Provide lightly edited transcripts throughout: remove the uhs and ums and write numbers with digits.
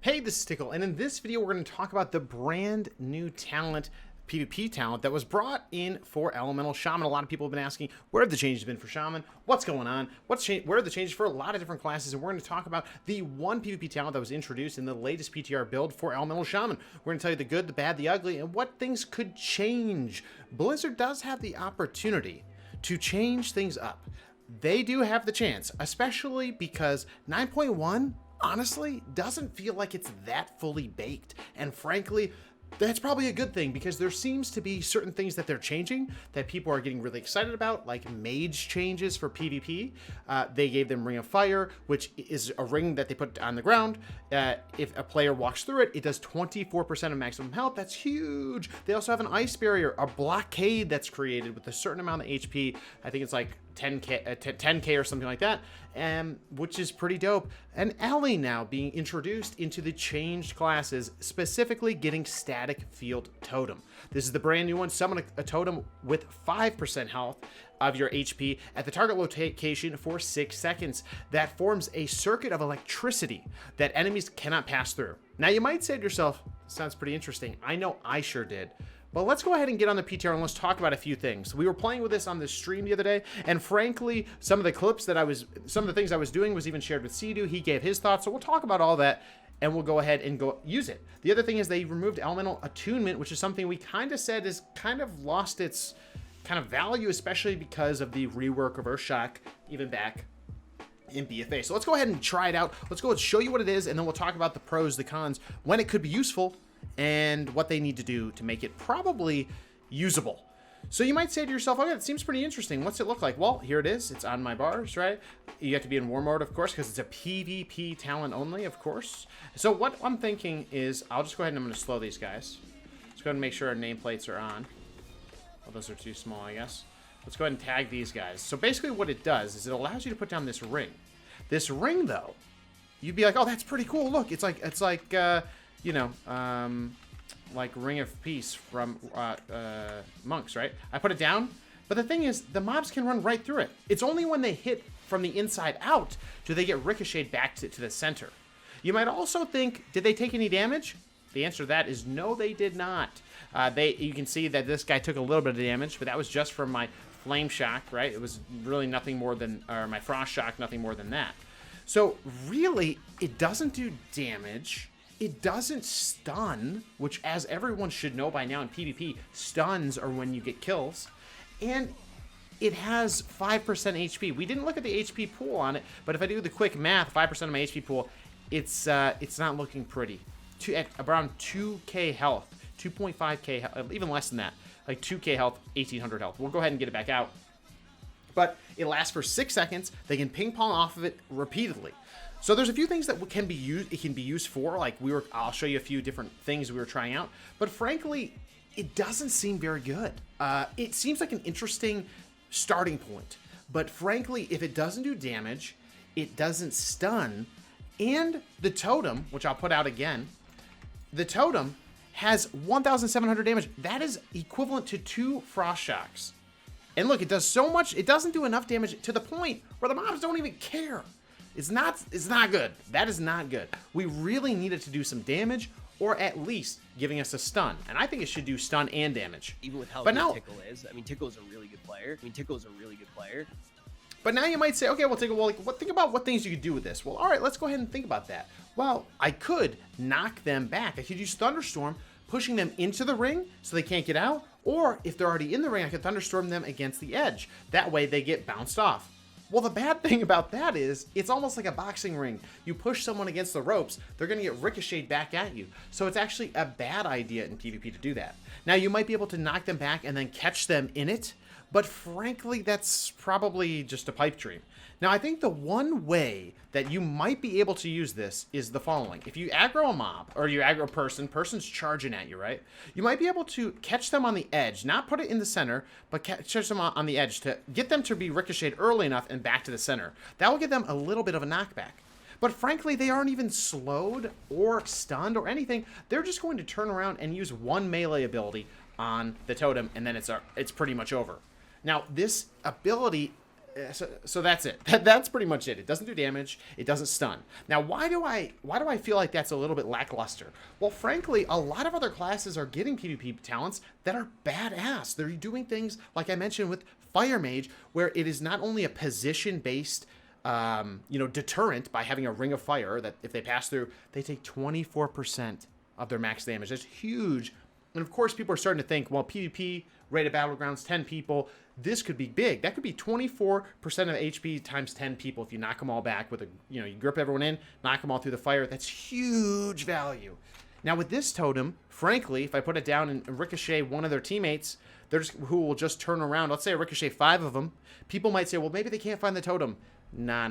Hey, this is Tiqqle, and in this video we're going to talk about the brand new talent, PvP talent, that was brought in for Elemental Shaman. A lot of people have been asking, where have the changes been for Shaman? What's going on? Where are the changes for a lot of different classes? And we're going to talk about the one PvP talent that was introduced in the latest PTR build for Elemental Shaman. We're going to tell you the good, the bad, the ugly, and what things could change. Blizzard does have the opportunity to change things up. They do have the chance, especially because 9.1 honestly doesn't feel like it's that fully baked, and frankly that's probably a good thing, because there seems to be certain things that they're changing that people are getting really excited about, like mage changes for PvP. They gave them Ring of Fire, which is a ring that they put on the ground. If a player walks through it, it does 24% of maximum health. That's huge. They also have an ice barrier, a blockade that's created with a certain amount of HP. I think it's like 10k or something like that, which is pretty dope. An ally now being introduced into the changed classes, specifically getting static field totem. This is the brand new one. Summon a totem with 5% health of your HP at the target location for 6 seconds. That forms a circuit of electricity that enemies cannot pass through. Now you might say to yourself, sounds pretty interesting. I know I sure did. But let's go ahead and get on the PTR and let's talk about a few things. We were playing with this on the stream the other day, and frankly, some of the things I was doing was even shared with Sidu. He gave his thoughts, so we'll talk about all that, and we'll go ahead and go use it. The other thing is they removed elemental attunement, which is something we kind of said is kind of lost its kind of value, especially because of the rework of Earthshock, even back in BFA. So let's go ahead and try it out. Let's go and show you what it is, and then we'll talk about the pros, the cons, when it could be useful, and what they need to do to make it probably usable. So you might say to yourself, okay, that seems pretty interesting. What's it look like? Well, here it is. It's on my bars, right? You have to be in war mode, of course, because it's a PvP talent only, of course. So what I'm thinking is, I'll just go ahead and I'm going to slow these guys. Let's go ahead and make sure our nameplates are on. Well, those are too small, I guess. Let's go ahead and tag these guys. So basically what it does is it allows you to put down this ring. This ring, though, you'd be like, oh, that's pretty cool. Look, it's like you know, like Ring of Peace from monks, right? I put it down, but the thing is, the mobs can run right through it. It's only when they hit from the inside out do they get ricocheted back to the center. You might also think, did they take any damage? The answer to that is no, they did not. You can see that this guy took a little bit of damage, but that was just from my flame shock, right? It was really nothing more than, or my frost shock, nothing more than that. So really, it doesn't do damage. It doesn't stun, which, as everyone should know by now in PvP, stuns are when you get kills. And it has 5% HP. We didn't look at the HP pool on it, but if I do the quick math, 5% of my HP pool, it's not looking pretty. At around 2k health, 2.5k health, even less than that, like 2k health, 1800 health. We'll go ahead and get it back out. But it lasts for 6 seconds. They can ping pong off of it repeatedly. So there's a few things that can be used. It can be used for, like I'll show you a few different things we were trying out. But frankly, it doesn't seem very good. It seems like an interesting starting point. But frankly, if it doesn't do damage, it doesn't stun, and the totem, which I'll put out again, the totem has 1,700 damage. That is equivalent to 2 frost shocks. And look, it does so much. It doesn't do enough damage to the point where the mobs don't even care. It's not good. That is not good. We really needed to do some damage, or at least giving us a stun. And I think it should do stun and damage. Even with how good Tiqqle is. I mean, Tiqqle is a really good player. But now you might say, okay, well, Tiqqle, think about what things you could do with this. Well, all right, let's go ahead and think about that. Well, I could knock them back. I could use Thunderstorm, pushing them into the ring so they can't get out. Or if they're already in the ring, I could Thunderstorm them against the edge. That way they get bounced off. Well, the bad thing about that is it's almost like a boxing ring. You push someone against the ropes, they're going to get ricocheted back at you. So it's actually a bad idea in PvP to do that. Now, you might be able to knock them back and then catch them in it, but frankly, that's probably just a pipe dream. Now, I think the one way that you might be able to use this is the following. If you aggro a mob, or you aggro a person's charging at you, right? You might be able to catch them on the edge, not put it in the center, but catch them on the edge to get them to be ricocheted early enough and back to the center. That will give them a little bit of a knockback. But frankly, they aren't even slowed or stunned or anything. They're just going to turn around and use one melee ability on the totem, and then it's pretty much over. Now, this ability So that's it. That's pretty much it. It doesn't do damage. It doesn't stun. Now, why do I feel like that's a little bit lackluster? Well, frankly, a lot of other classes are getting PvP talents that are badass. They're doing things like I mentioned with Fire Mage, where it is not only a position-based deterrent by having a ring of fire that if they pass through, they take 24% of their max damage. That's huge. And of course, people are starting to think, well, PvP, rated battlegrounds, 10 people, this could be big. That could be 24% of HP times 10 people if you knock them all back with you grip everyone in, knock them all through the fire. That's huge value. Now with this totem, frankly, if I put it down and ricochet one of their teammates, who will just turn around, let's say I ricochet 5 of them, people might say, well, maybe they can't find the totem. Nah.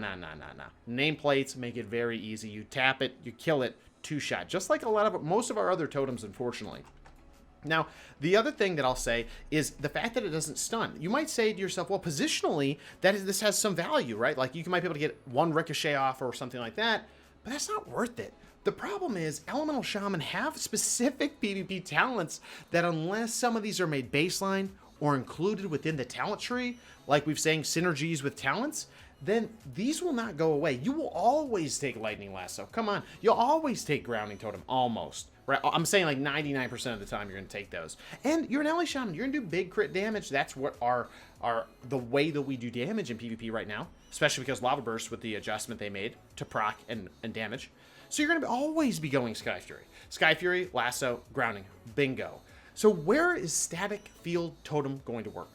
Nameplates make it very easy. You tap it, you kill it, 2-shot. Just like most of our other totems, unfortunately. Now, the other thing that I'll say is the fact that it doesn't stun. You might say to yourself, well, positionally, this has some value, right? Like, you might be able to get one ricochet off or something like that, but that's not worth it. The problem is Elemental Shaman have specific PvP talents that unless some of these are made baseline or included within the talent tree, like we've saying synergies with talents, then these will not go away. You will always take Lightning Lasso. Come on. You'll always take Grounding Totem, almost. Right? I'm saying like 99% of the time you're going to take those. And you're an LA Shaman. You're going to do big crit damage. That's what the way that we do damage in PvP right now, especially because Lava Burst with the adjustment they made to proc and damage. So you're going to always be going Sky Fury. Sky Fury, Lasso, Grounding. Bingo. So where is Static Field Totem going to work?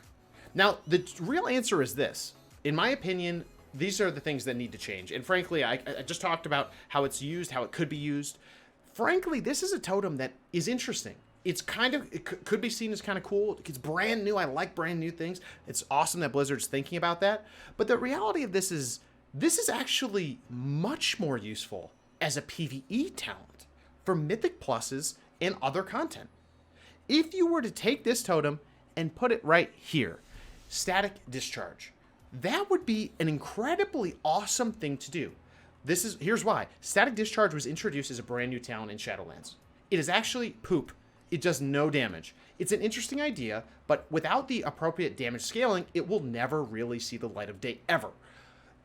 Now, the real answer is this. In my opinion, these are the things that need to change. And frankly, I just talked about how it's used, how it could be used. Frankly, this is a totem that is interesting. It could be seen as kind of cool. It's brand new. I like brand new things. It's awesome that Blizzard's thinking about that. But the reality of this is actually much more useful as a PvE talent for Mythic Pluses and other content. If you were to take this totem and put it right here, Static Discharge, that would be an incredibly awesome thing to do. Here's why. Static Discharge was introduced as a brand new talent in Shadowlands. It is actually poop. It does no damage. It's an interesting idea, but without the appropriate damage scaling, it will never really see the light of day, ever.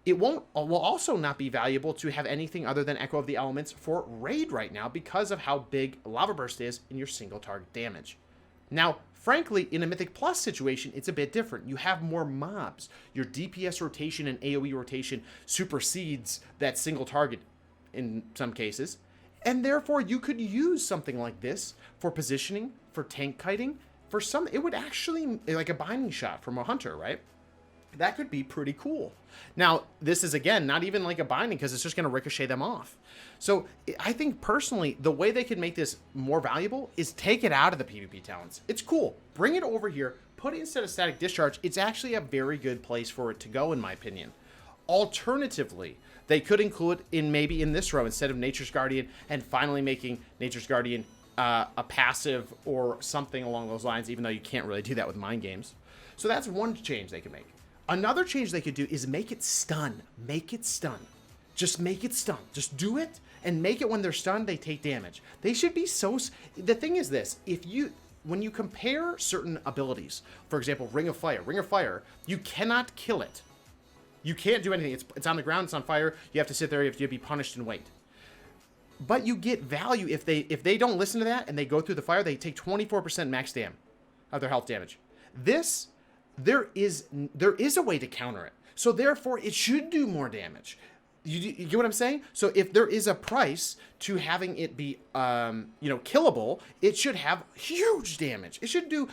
It will also not be valuable to have anything other than Echo of the Elements for raid right now because of how big Lava Burst is in your single target damage. Now, frankly, in a Mythic Plus situation, it's a bit different. You have more mobs. Your DPS rotation and AoE rotation supersedes that single target in some cases. And therefore, you could use something like this for positioning, for tank kiting, it would actually, like a binding shot from a hunter, right? That could be pretty cool. Now, this is, again, not even like a binding because it's just going to ricochet them off. So I think, personally, the way they could make this more valuable is take it out of the PvP talents. It's cool. Bring it over here. Put it instead of Static Discharge. It's actually a very good place for it to go, in my opinion. Alternatively, they could include maybe in this row instead of Nature's Guardian and finally making Nature's Guardian a passive or something along those lines, even though you can't really do that with mind games. So that's one change they could make. Another change they could do is make it stun. Make it stun. Just make it stun. Just do it and make it when they're stunned, they take damage. They should be so... The thing is this. When you compare certain abilities, for example, Ring of Fire, you cannot kill it. You can't do anything. It's on the ground. It's on fire. You have to sit there. You have to be punished and wait. But you get value if they don't listen to that and they go through the fire. They take 24% max dam of their health damage. There is a way to counter it. So therefore, it should do more damage. You get what I'm saying? So if there is a price to having it be, killable, it should have huge damage. It should do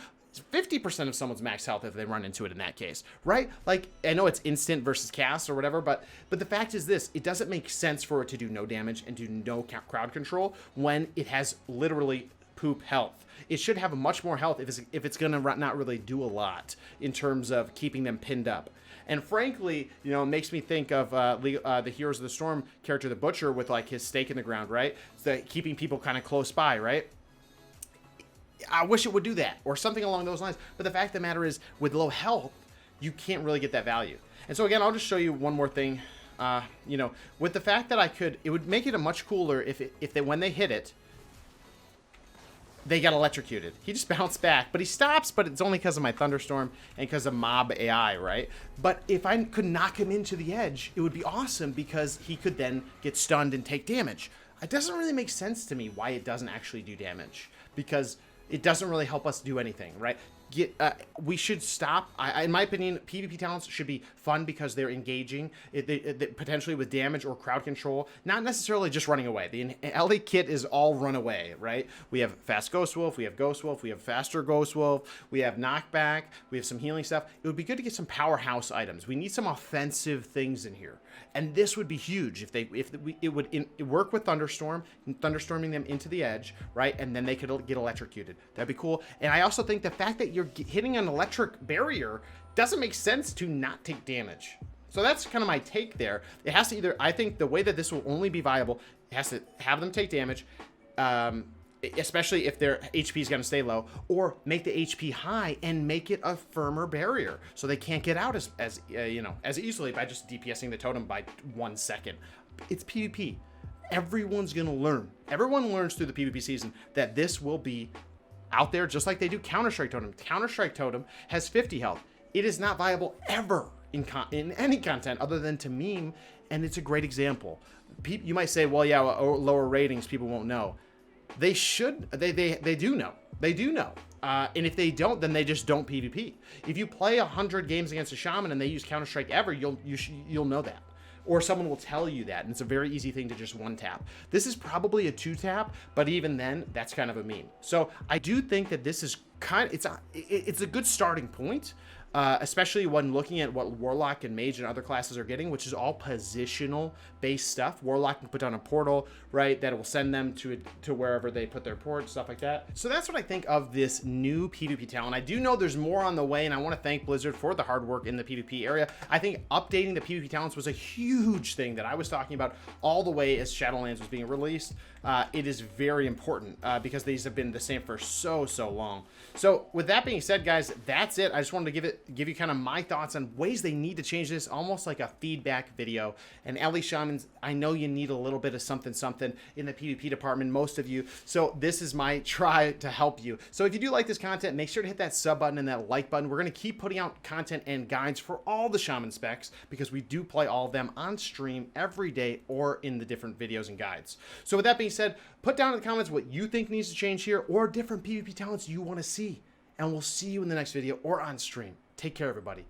50% of someone's max health if they run into it in that case, right? Like, I know it's instant versus cast or whatever, but the fact is this, it doesn't make sense for it to do no damage and do no crowd control when it has literally poop health. It should have much more health if it's going to not really do a lot in terms of keeping them pinned up. And frankly, it makes me think of the Heroes of the Storm character, the Butcher, with like his stake in the ground, right? Keeping people kind of close by, right? I wish it would do that or something along those lines. But the fact of the matter is, with low health, you can't really get that value. And so again, I'll just show you one more thing. With the fact that it would make it a much cooler if when they hit it, they got electrocuted. He just bounced back, but he stops, but it's only because of my thunderstorm and because of mob AI, right? But if I could knock him into the edge, it would be awesome because he could then get stunned and take damage. It doesn't really make sense to me why it doesn't actually do damage, because it doesn't really help us do anything, right? We should stop. In my opinion, PvP talents should be fun because they're engaging, potentially with damage or crowd control, not necessarily just running away. The LA kit is all run away, right? We have fast Ghost Wolf, we have Ghost Wolf, we have faster Ghost Wolf, we have knockback, we have some healing stuff. It would be good to get some powerhouse items. We need some offensive things in here, and this would be huge if it would work with thunderstorming them into the edge, right? And then they could get electrocuted. That'd be cool. And I also think the fact that you're hitting an electric barrier doesn't make sense to not take damage. So that's kind of my take there. It has to either, I think the way that this will only be viable, it has to have them take damage, especially if their HP is going to stay low, or make the HP high and make it a firmer barrier so they can't get out as easily by just DPSing the totem by 1 second. It's PvP. Everyone's going to learn. Everyone learns through the PvP season that this will be out there just like they do Counter-Strike Totem. Counter-Strike Totem has 50 health. It is not viable ever in any content other than to meme, and it's a great example. You might say, well, yeah, lower ratings, people won't know. They should. They do know. They do know. And if they don't, then they just don't PvP. If you play 100 games against a Shaman and they use Counter-Strike ever, you'll know that. Or someone will tell you that, and it's a very easy thing to just 1-tap. This is probably a 2-tap, but even then, that's kind of a meme. So I do think that this is it's a good starting point, especially when looking at what Warlock and Mage and other classes are getting, which is all positional-based stuff. Warlock can put down a portal, right, that will send them to wherever they put their port, stuff like that. So that's what I think of this new PvP talent. I do know there's more on the way, and I want to thank Blizzard for the hard work in the PvP area. I think updating the PvP talents was a huge thing that I was talking about all the way as Shadowlands was being released. It is very important because these have been the same for so long. So with that being said, guys, that's it. I just wanted to give you kind of my thoughts on ways they need to change this, almost like a feedback video. And LA Shamans, I know you need a little bit of something in the PvP department, most of you. So this is my try to help you. So if you do like this content, make sure to hit that sub button and that like button. We're going to keep putting out content and guides for all the Shaman specs because we do play all of them on stream every day or in the different videos and guides. So with that being said, put down in the comments what you think needs to change here or different PvP talents you want to see. And we'll see you in the next video or on stream. Take care, everybody.